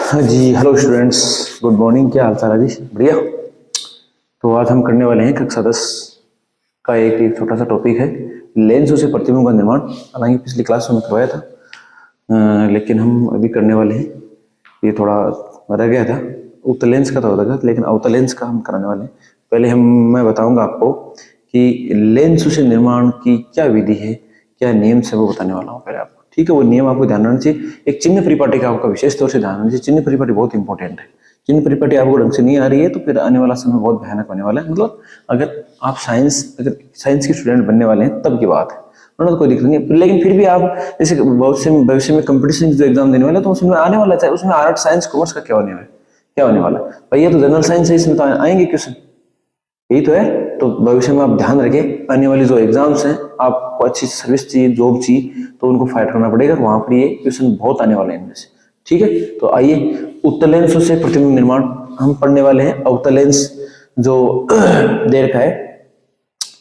हाँ जी, hello students. Good morning. क्या हाल चाल है जी? बढ़िया। तो आज हम करने वाले हैं कक्षा 10 का एक छोटा सा टॉपिक है, लेंसों से प्रतिबिंब का निर्माण। हालांकि पिछली क्लास में करवाया था, लेकिन हम अभी करने वाले हैं। ये थोड़ा रह गया था, उत्तल लेंस का तो होता था, लेकिन अवतल लेंस का हम कराने वाले हैं। पहले मैं बताऊंगा आपको कि लेंसों से निर्माण की क्या विधि है, क्या नियम से, वो बताने वाला हूँ पहले आपको। ठीक है, वो नियम आपको ध्यान रखना चाहिए। एक चिन्ह परिपाटी का आपका विशेष तौर से ध्यान रखना चाहिए। चिन्ह परिपाटी बहुत इंपॉर्टेंट है। चिन्ह परिपाटी आपको ढंग से नहीं आ रही है तो फिर आने वाला समय बहुत भयानक होने वाला है। मतलब अगर साइंस के स्टूडेंट बनने वाले हैं तब की बात है, वरना तो कोई दिक्कत नहीं है। लेकिन फिर भी आप जैसे बहुत से भविष्य में कंपटीशन जो एग्जाम देने वाले, तो उसमें आने वाला है, उसमें आर्ट साइंस कॉमर्स का क्या होने वाला है भाई? ये तो जनरल साइंस है, इसमें तो आएंगे क्वेश्चन, यही तो है। तो भविष्य में आप ध्यान रखें, आने वाली जो एग्जाम्स हैं, आपको अच्छी सर्विस चाहिए, जॉब चाहिए, तो उनको फाइट करना पड़ेगा। वहां पर ये क्वेश्चन बहुत आने वाले हैं इनमें से। ठीक है, तो आइए, उत्तल लेंसों से प्रतिबिंब निर्माण हम पढ़ने वाले हैं। अवतल लेंस जो दे रखा है,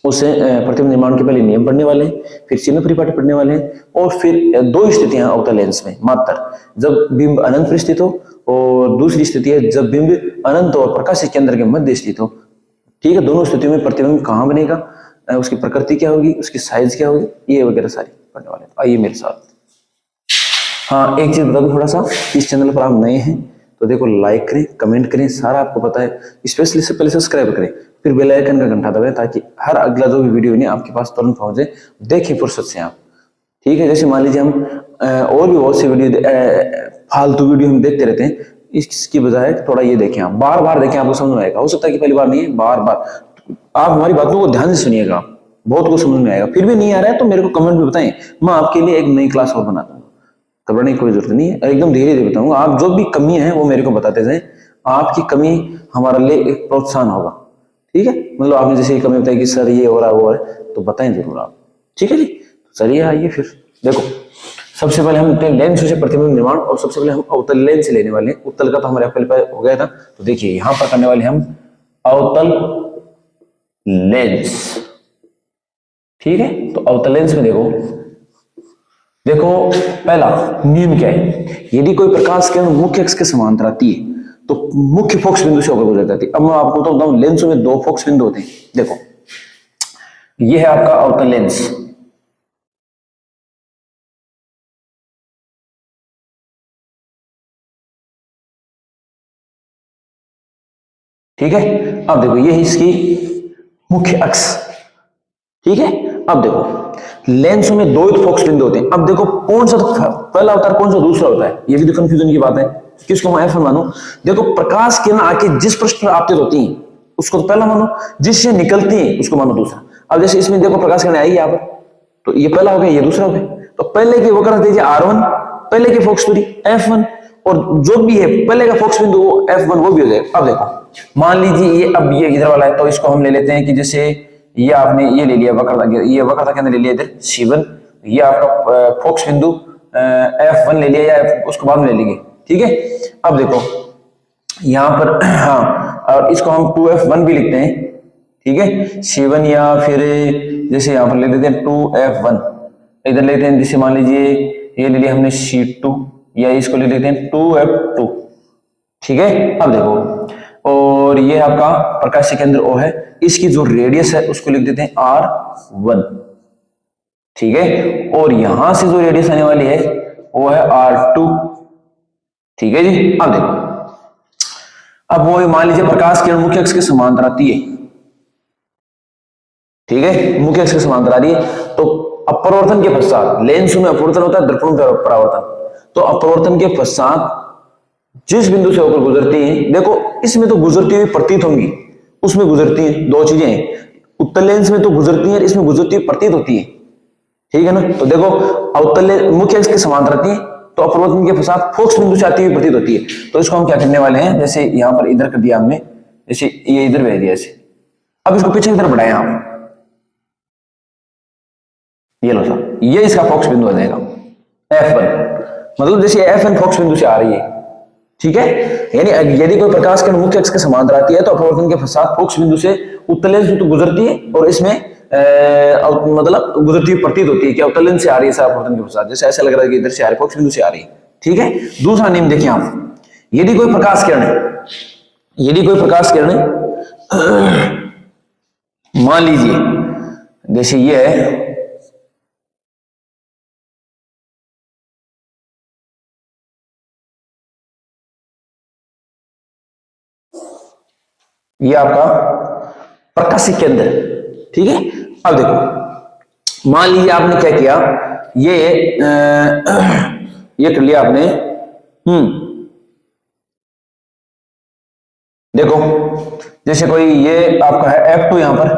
उसे प्रतिबिंब निर्माण के पहले नियम पढ़ने वाले हैं, फिर चिन्ह परिपाटी पढ़ने वाले हैं, और फिर दो स्थितियां अवतल लेंस में मात्र, जब बिंब अनंत पर स्थित हो, और दूसरी स्थिति है जब बिंब अनंत और प्रकाश केंद्र के मध्य स्थित हो। ठीक है, दोनों स्थितियों में प्रतिबिंब कहाँ बनेगा, उसकी प्रकृति क्या होगी, उसकी साइज क्या होगी, ये वगैरह सारी पढ़ने वाले हैं। आइए मेरे साथ। हाँ, एक चीज बता दूं थोड़ा सा, इस चैनल पर आप नए हैं तो देखो, लाइक करें, कमेंट करें, सारा आपको पता है। स्पेशली से पहले सब्सक्राइब करें, फिर बेल आइकन का घंटा दबाएं, ताकि हर अगला जो भी वीडियो नहीं आपके पास तुरंत पहुंचे। देखिए फुर्सत से आप। ठीक है, जैसे मान लीजिए हम और भी बहुत सी वीडियो, फालतू वीडियो हम देखते रहते हैं, इसकी बजाय थोड़ा ये देखें, आप बार बार देखें, आपको समझ में आएगा। हो सकता है कि पहली बार नहीं है, बार बार आप हमारी बातों को ध्यान से सुनिएगा, बहुत कुछ समझ में आएगा। फिर भी नहीं आ रहा है तो मेरे को कमेंट में बताएं, मैं आपके लिए एक नई क्लास और बना दूंगा। घबराने की कोई जरूरत नहीं है, एकदम धीरे धीरे बताऊंगा। आप जो भी कमी है वो मेरे को बताते जाए, आपकी कमी हमारे लिए एक प्रोत्साहन होगा। ठीक है, मतलब आपने जैसे कमी बताई कि सर ये हो रहा है वो है, तो बताएं जरूर आप। ठीक है जी, चलिए आइए फिर देखो। सबसे पहले हम लेंस से प्रतिबिंब निर्माण, और सबसे पहले हम अवतल लेंस लेने वाले हैं। उत्तल का तो हमारे पहले हो गया था, तो देखिए यहां पर करने वाले हम अवतल लेंस। ठीक है, तो अवतल लेंस में देखो पहला नियम क्या है। यदि कोई प्रकाश किरण मुख्य अक्ष के समांतर आती है तो मुख्य फोकस बिंदु से होकर गुजर जाती है। अब मैं आपको तो बताऊं, लेंसों में दो फोकस बिंदु होते हैं। देखो, ये है आपका अवतल लेंस। ठीक है, अब देखो ये है इसकी मुख्य अक्ष। ठीक है, अब देखो लेंसों में दो फोकस बिंदु होते हैं। अब देखो कौन सा पहला होता है, कौन सा दूसरा होता है, ये भी तो कंफ्यूजन की बात है। किसको मैं ऐसा मानो? देखो, प्रकाश किरण आके जिस पृष्ठ पर आपतित होती हैं उसको तो पहला मानो, जिससे निकलती हैं उसको मानो दूसरा। अब जैसे इसमें देखो प्रकाश किरण आएगी यहाँ पर, तो ये पहला हो गया, ये दूसरा हो गया। तो पहले की वक्र दीजिए R1, पहले की फोकस दूरी F1, और जो भी है पहले का फोकस बिंदु वो F1 वो भी हो जाएगा। अब देखो मान लीजिए ये, अब ये इधर वाला है, तो इसको हम ले लेते हैं कि जैसे ये आपने ये ले लिया वक्रता, ये वक्रता के अंदर ले लिया इधर C1, ये आपका फोकस बिंदु F1 ले लिया, या उसको बाद में ले लेंगे। ठीक है, अब देखो यहाँ पर हाँ, और इसको हम 2F1 भी लिखते हैं। ठीक है, C1, या फिर जैसे यहाँ पर ले लेते हैं 2F1, इधर लेते हैं जैसे मान लीजिए ये ले लिया हमने C2, या इसको ले लेते हैं 2F2। ठीक है, अब देखो, और ये आपका प्रकाश केंद्र O है, इसकी जो रेडियस है उसको लिख देते हैं R1। ठीक है, और यहां से जो रेडियस आने वाली है वो है R2। ठीक है जी, अब देखो, अब वो मान लीजिए प्रकाश किरण मुख्य अक्ष के समांतर आती है। ठीक है, मुख्य अक्ष के समांतर आ रही है, तो अपवर्तन के पश्चात, लेंस में अपवर्तन होता है, दर्पण में परावर्तन। तो अपवर्तन के पश्चात जिस बिंदु से होकर गुजरती है, देखो इसमें तो गुजरती हुई प्रतीत होंगी, उसमें गुजरती है, दो चीजें हैं। उत्तल लेंस में तो गुजरती है, इसमें गुजरती हुई प्रतीत होती है। ठीक है ना, तो देखो अवतल मुख्य अक्ष के समांतर आती है, तो अपवर्तन के पश्चात फोकस बिंदु से आती हुई प्रतीत होती है। तो इसको हम क्या करने वाले हैं, जैसे यहां पर इधर कर दिया हमने, जैसे ये इधर भेज दिया ऐसे, अब इसको पीछे की तरफ बढ़ाएं आप, ये लो सर, ये इसका फोकस बिंदु आ जाएगा F1। मतलब जैसे F1 फोकस बिंदु से आ रही है। ठीक है, यानी यदि कोई प्रकाश किरण मुख्य अक्ष के समांतर आती है तो अपवर्तन के पश्चात फोकस बिंदु से उत्तल लेंस में तो गुजरती है, और इसमें मतलब गुजरती हुई प्रतीत होती है कि उत्तल लेंस से आ रही है अपवर्तन के पश्चात, जैसे ऐसा लग रहा है कि इधर से आ रही है, फोकस बिंदु से आ रही है। ठीक है, दूसरा नियम देखिए आप, यदि कोई प्रकाश किरण है, यदि कोई प्रकाश किरण मान लीजिए जैसे ये है, ये आपका प्रकाशिक केंद्र, ठीक है। अब देखो मान लीजिए आपने क्या किया, ये कर लिया आपने, देखो जैसे कोई ये आपका है F2 यहां पर,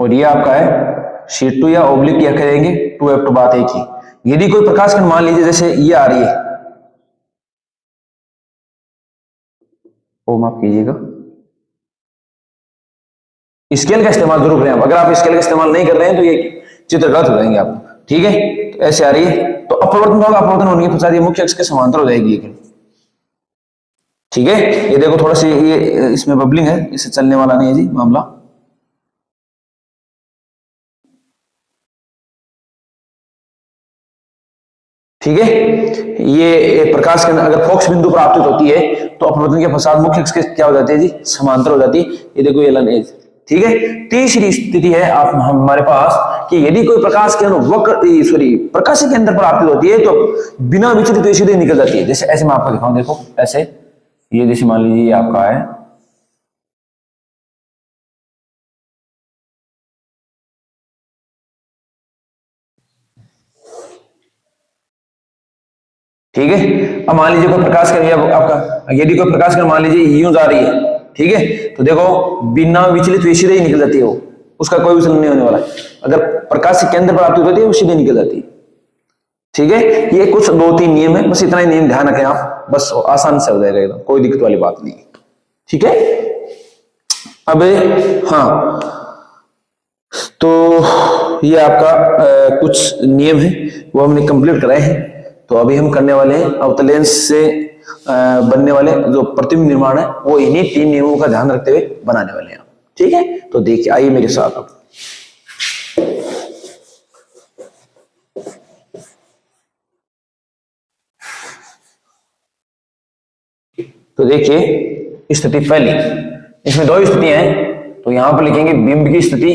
और ये आपका है C2 या ओब्लिक क्या करेंगे 2F2, बात एक ही। यदि कोई प्रकाश किरण मान लीजिए जैसे ये आ रही है, ओ माफ कीजिएगा, स्केल का इस्तेमाल जरूर करें आप। अगर आप स्केल का इस्तेमाल नहीं कर रहे हैं तो ये चित्र गलत हो जाएंगे आप, ठीक है। तो ऐसे आ रही है तो अपवर्तन होगा, अपवर्तन होने के पश्चात ये मुख्य अक्ष के समांतर हो जाएगी ये, ठीक है। ये देखो थोड़ा सा ये इसमें बबलिंग है, इससे चलने वाला नहीं है जी मामला, ठीक है। ये प्रकाश के अगर फोकस बिंदु पर आपतित होती है तो अपवर्तन के पश्चात मुख्य अक्ष के क्या हो जाती है जी, समांतर हो जाती है। ये देखो ये लाइन, ठीक है। तीसरी स्थिति है आप हमारे पास कि यदि कोई प्रकाश किरण वक्र सॉरी प्रकाशिक केंद्र पर आपतित होती है तो बिना विचलित हुए सीधे निकल जाती है। जैसे ऐसे मैं आपको दिखाऊं, देखो ऐसे, ये जैसे मान लीजिए ये आपका है, ठीक है। अब मान लीजिए कोई प्रकाश किरण आपका, यदि कोई प्रकाश किरण मान लीजिए यूं जा रही है, ठीक है, तो देखो बिना विचलित हुए सीधे ही निकल जाती है वो, उसका कोई विचलन नहीं होने वाला है। अगर प्रकाश के केंद्र पर आपतित होती है वो सीधे निकल जाती है, ठीक है। ये कुछ 2-3 नियम है, बस इतना ही नियम ध्यान रखें आप, बस आसान से हो जाएगा एकदम, कोई दिक्कत वाली बात नहीं, ठीक है। अब हाँ, तो ये आपका कुछ नियम है वो हमने कंप्लीट कराए हैं। तो अभी हम करने वाले हैं अवतलेंस से बनने वाले जो प्रतिबिंब निर्माण है वो इन्हीं 3 नियमों का ध्यान रखते हुए बनाने वाले हैं, ठीक है। तो देखिए आइए मेरे साथ अब, तो देखिए स्थिति पहली, इसमें 2 स्थितियां हैं, तो यहां पर लिखेंगे बिंब की स्थिति,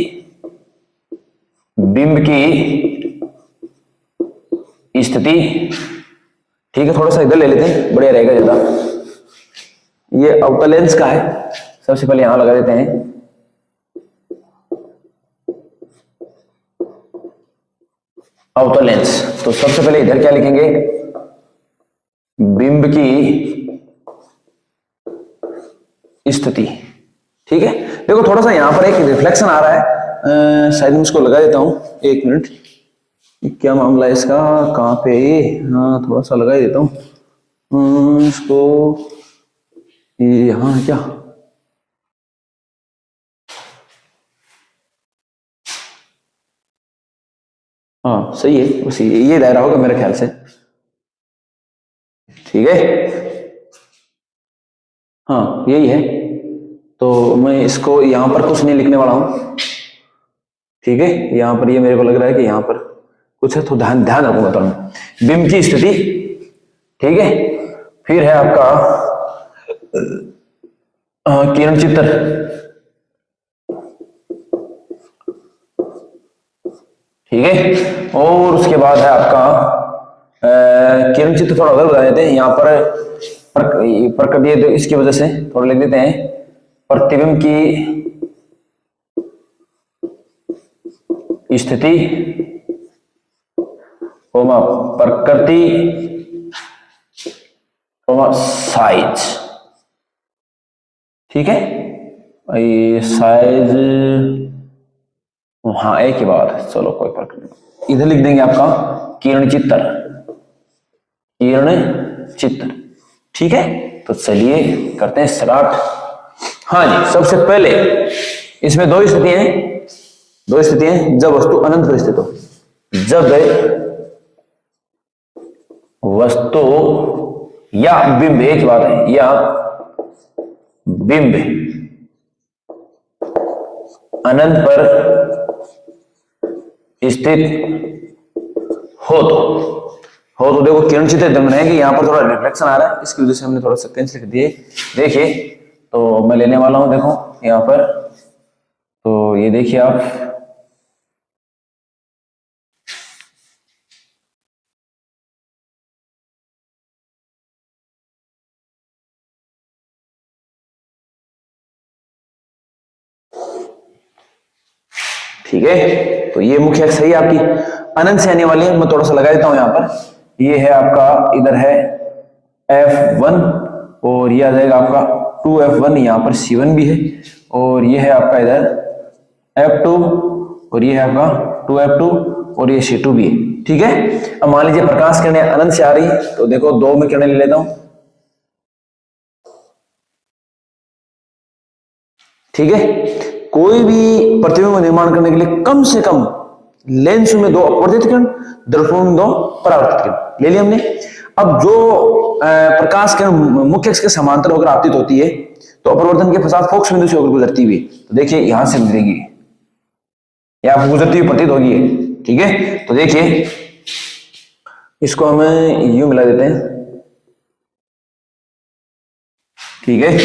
बिंब की स्थिति, ठीक है। थोड़ा सा इधर ले लेते हैं, बढ़िया रहेगा ज्यादा। ये अवतलेंस का है, सबसे पहले यहां लगा देते हैं, अवतलेंस। तो सबसे पहले इधर क्या लिखेंगे, बिंब की स्थिति, ठीक है। देखो थोड़ा सा यहां पर एक रिफ्लेक्शन आ रहा है, शायद मैं इसको लगा देता हूं, 1 मिनट, क्या मामला है इसका, कहां पे, हाँ थोड़ा सा लगा ही देता हूं इसको, यहां है क्या, हाँ सही है, उसी ये दायरा होगा मेरे ख्याल से, ठीक है। हाँ यही है, तो मैं इसको यहां पर कुछ नहीं लिखने वाला हूं, ठीक है। यहां पर ये मेरे को लग रहा है कि यहां पर कुछ है, तो ध्यान ध्यान रखूंगा तो बिंब की स्थिति, ठीक है। फिर है आपका किरण चित्र, ठीक है। और उसके बाद है आपका किरण चित्र, थोड़ा उधर बता देते हैं, यहाँ पर प्रकृति तो इसकी वजह से थोड़ा लिख देते हैं, प्रतिबिंब की स्थिति, प्रकृति, साइज, ठीक है। ये साइज, हाँ एक ही बात है, चलो कोई फर्क नहीं, इधर लिख देंगे आपका किरण चित्र, किरण चित्र, ठीक है। तो चलिए करते हैं स्टार्ट। हाँ जी, सबसे पहले इसमें 2 स्थितियां हैं, 2 स्थितियां, जब वस्तु अनंत पर स्थित हो, जब वस्तु या बिंब, एक बात है, या बिंब अनंत पर स्थित हो हो तो देखो किरण चित्र एकदम है कि यहाँ पर थोड़ा रिफ्लेक्शन आ रहा है, इसकी वजह से हमने थोड़ा सा कैंसिल कर दिए। देखिए तो मैं लेने वाला हूँ, देखो यहाँ पर, तो ये देखिए आप, ठीक है। तो ये मुख्य अक्ष है आपकी, अनंत से आने वाली है, मैं थोड़ा सा लगा देता हूं यहाँ पर। ये है आपका, इधर है F1 और ये आ जाएगा आपका 2F1, यहाँ पर C1 भी है, और ये है आपका इधर F2 और ये है आपका 2F2 और ये C2 भी है, ठीक है। अब मान लीजिए प्रकाश किरणें अनंत से आ रही है, तो देखो दो में किरणें ले लेता हूं, ठीक है। कोई भी प्रतिबिंब निर्माण करने के लिए कम से कम लेंस में दो अपवर्तित किरण, दर्पण में दो परावर्तित किरण ले लिया हमने। अब जो प्रकाश किरण मुख्य अक्ष के समांतर होकर आपतित होती है, तो अपवर्तन के पश्चात फोकस बिंदु से होकर गुजरती हुई, तो देखिए यहां से गुजरेगी, या आपको गुजरती हुई प्रतीत होगी, ठीक है। तो देखिए इसको हमें यूं मिला देते हैं, ठीक है,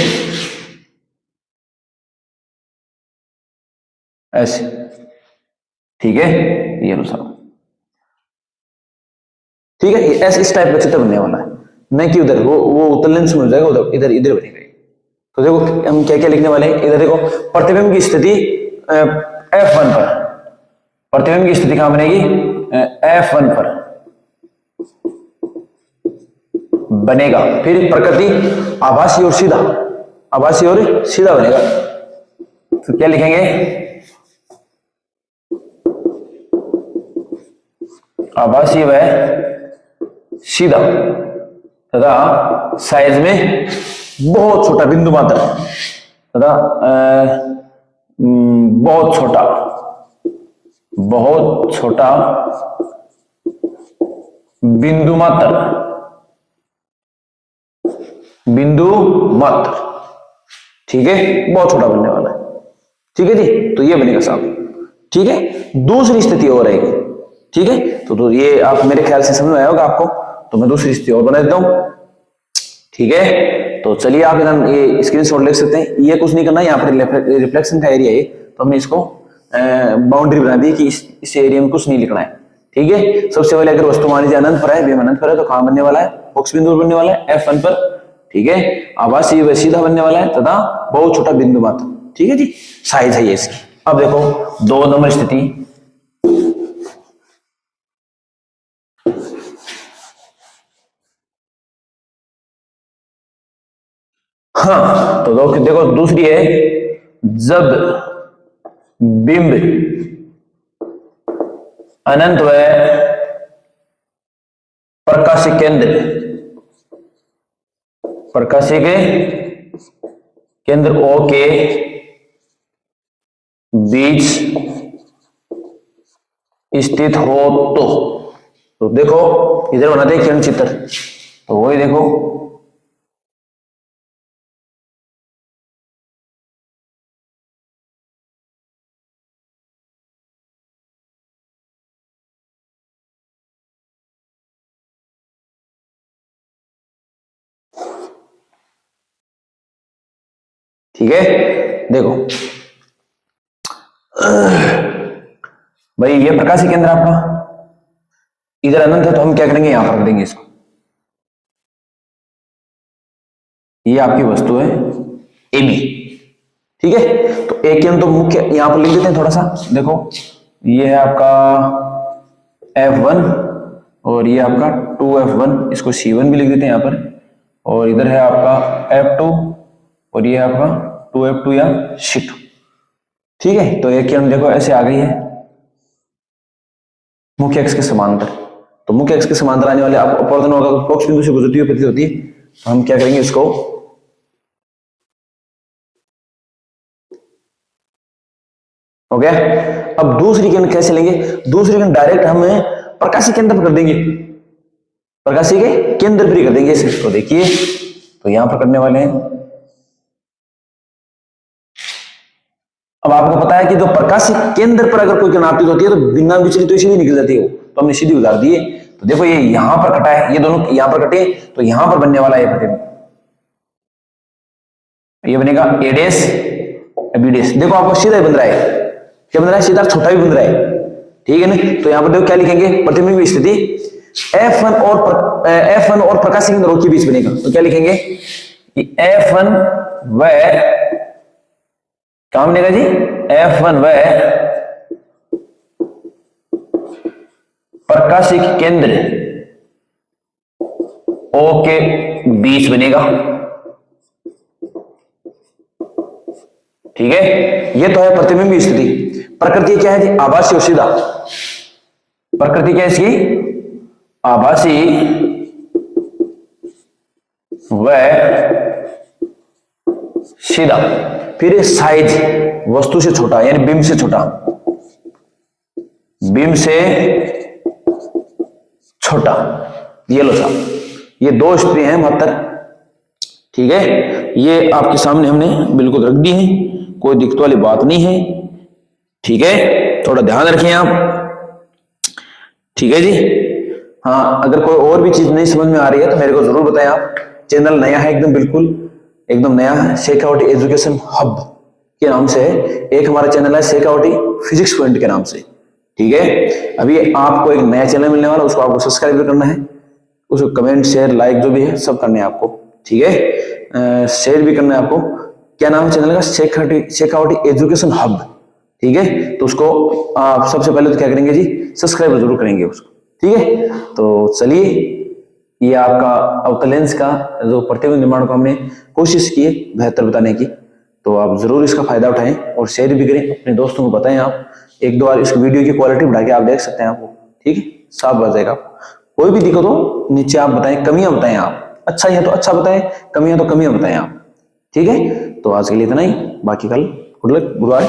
ऐसे, ठीक है, ये अनुसार, ठीक है। ऐसे इस टाइप का चित्र बनने वाला है, नहीं कि उधर वो उत्तल लेंस में हो जाएगा, उधर इधर इधर बनेगा। तो देखो हम क्या क्या लिखने वाले हैं, इधर देखो प्रतिबिंब की स्थिति F1 पर, प्रतिबिंब की स्थिति कहां बनेगी, F1 पर बनेगा। फिर प्रकृति आभासी और सीधा, आभासी और सीधा बनेगा, तो क्या लिखेंगे, आभासी व सीधा तथा साइज में बहुत छोटा बिंदु मात्र तथा बहुत छोटा, बहुत छोटा बिंदु मात्र, बिंदु मात्र, ठीक है, बहुत छोटा बनने वाला है, ठीक है जी। तो ये बनेगा साहब, ठीक है। दूसरी स्थिति और रहेगी, ठीक है। तो ये आप मेरे ख्याल से समझ में आया होगा आपको, तो मैं दूसरी स्थिति और बना देता हूं, ठीक है। तो चलिए आप इधर ये स्क्रीनशॉट ले सकते हैं, ये कुछ नहीं करना, यहाँ पर रिफ्लेक्शन का एरिया है, तो हमने इसको बाउंड्री बना दी कि इस एरिया में कुछ नहीं लिखना है, ठीक है। सबसे पहले अगर वस्तु मान लीजिए अनंत पर है, बेम अनंत पर है, तो कहां बनने वाला है, फोकस बिंदु बनने वाला है F1 पर, ठीक है। आभासी व सीधा बनने वाला है तथा बहुत छोटा बिंदु मात्र, ठीक है जी, साइज है ये इसकी। अब देखो 2 नंबर स्थिति, हाँ, तो देखो दूसरी है, जब बिंब अनंत व प्रकाशिक केंद्र, प्रकाशिक केंद्र O के बीच स्थित हो, तो देखो इधर बनाते हैं किरण चित्र, तो वही देखो, ठीक है। देखो भाई ये प्रकाशिक केंद्र आपका, इधर अनंत है, तो हम क्या करेंगे, यहां पर देंगे इसको, ये आपकी वस्तु है AB, ठीक है। तो एक केंद्र तो मुख्य यहां पर लिख देते हैं थोड़ा सा, देखो ये है आपका F1 और ये आपका 2F1, इसको C1 भी लिख देते हैं यहां पर, और इधर है आपका F2 और ये है आपका 2F2 या C2, ठीक है। तो एक किरण देखो ऐसे आ गई है मुख्य अक्ष के समांतर, तो मुख्य अक्ष के समांतर आने वाले अपवर्तन होगा, फोकस बिंदु से गुजरती हुई प्रतीत होती है, तो हम क्या करेंगे, इसको हो गया। अब दूसरी किरण कैसे लेंगे, दूसरी किरण डायरेक्ट हम प्रकाशिक केंद्र पर कर देंगे, प्रकाशिक के केंद्र पर ही कर देंगे इसे, तो देखिए तो यहां पर करने वाले हैं। अब आपको पता है कि जो प्रकाशिक केंद्र पर अगर कोई किरण आपतित होती है, तो बिना विचलित तो सीधी निकल जाती है, तो हमने सीधी उतार दिए, तो देखो ये यहां पर कटा है, ये दोनों यहां पर कटे, तो यहां पर बनने वाला है प्रतिबिंब, ये बनेगा ए डैश बी डैश। देखो आपको सीधा ही बन रहा है, क्या बन रहा है, सीधा छोटा भी बन रहा है, ठीक है ना। तो यहां पर देखो क्या लिखेंगे, प्रतिबिंब की स्थिति F1 और प्रकाश केंद्रों के बीच बनेगा, तो क्या लिखेंगे कि F1 व क्या बनेगा जी, F1 व प्रकाशिक केंद्र O के बीच बनेगा, ठीक है। ये तो है प्रतिबिंब की स्थिति। प्रकृति क्या है जी, आभासी और सीधा। प्रकृति क्या है इसकी, आभासी व सीधा। फिर साइज वस्तु से छोटा यानी बिंब से छोटा, बिंब से छोटा। ये लो साहब, ये दो स्थिति हैं मात्र, ठीक है। ये आपके सामने हमने बिल्कुल रख दी है, कोई दिक्कत वाली बात नहीं है, ठीक है। थोड़ा ध्यान रखें आप, ठीक है जी। हाँ, अगर कोई और भी चीज नहीं समझ में आ रही है तो मेरे को जरूर बताएं आप। चैनल नया है एकदम, बिल्कुल एकदम नया है, शेखावटी एजुकेशन हब के नाम से है। एक हमारा चैनल है शेखावटी फिजिक्स पॉइंट के नाम से, ठीक है। अभी आपको एक नया चैनल मिलने वाला, उसको आपको सब्सक्राइब भी करना है, उसको कमेंट शेयर लाइक जो भी है सब करने हैं आपको, ठीक है। शेयर भी करना है आपको। क्या नाम है चैनल का, शेखावटी एजुकेशन हब, ठीक है। तो उसको आप सबसे पहले तो क्या करेंगे जी, सब्सक्राइब जरूर करेंगे उसको, ठीक है। तो चलिए, ये आपका अवतल लेंस का जो प्रतिबिंब निर्माण को हमने कोशिश की है बेहतर बताने की, तो आप जरूर इसका फायदा उठाएं और शेयर भी करें, अपने दोस्तों को बताएं। आप एक दो बार इस वीडियो की क्वालिटी बढ़ा के आप देख सकते हैं आपको, ठीक है, साफ आ जाएगा। कोई भी दिक्कत हो नीचे आप बताएं, कमियां बताएं आप, अच्छा है तो अच्छा बताएं, कमियां तो कमियां बताएं आप, ठीक है। तो आज के लिए इतना ही, बाकी कल गुड लक, गुड बाय।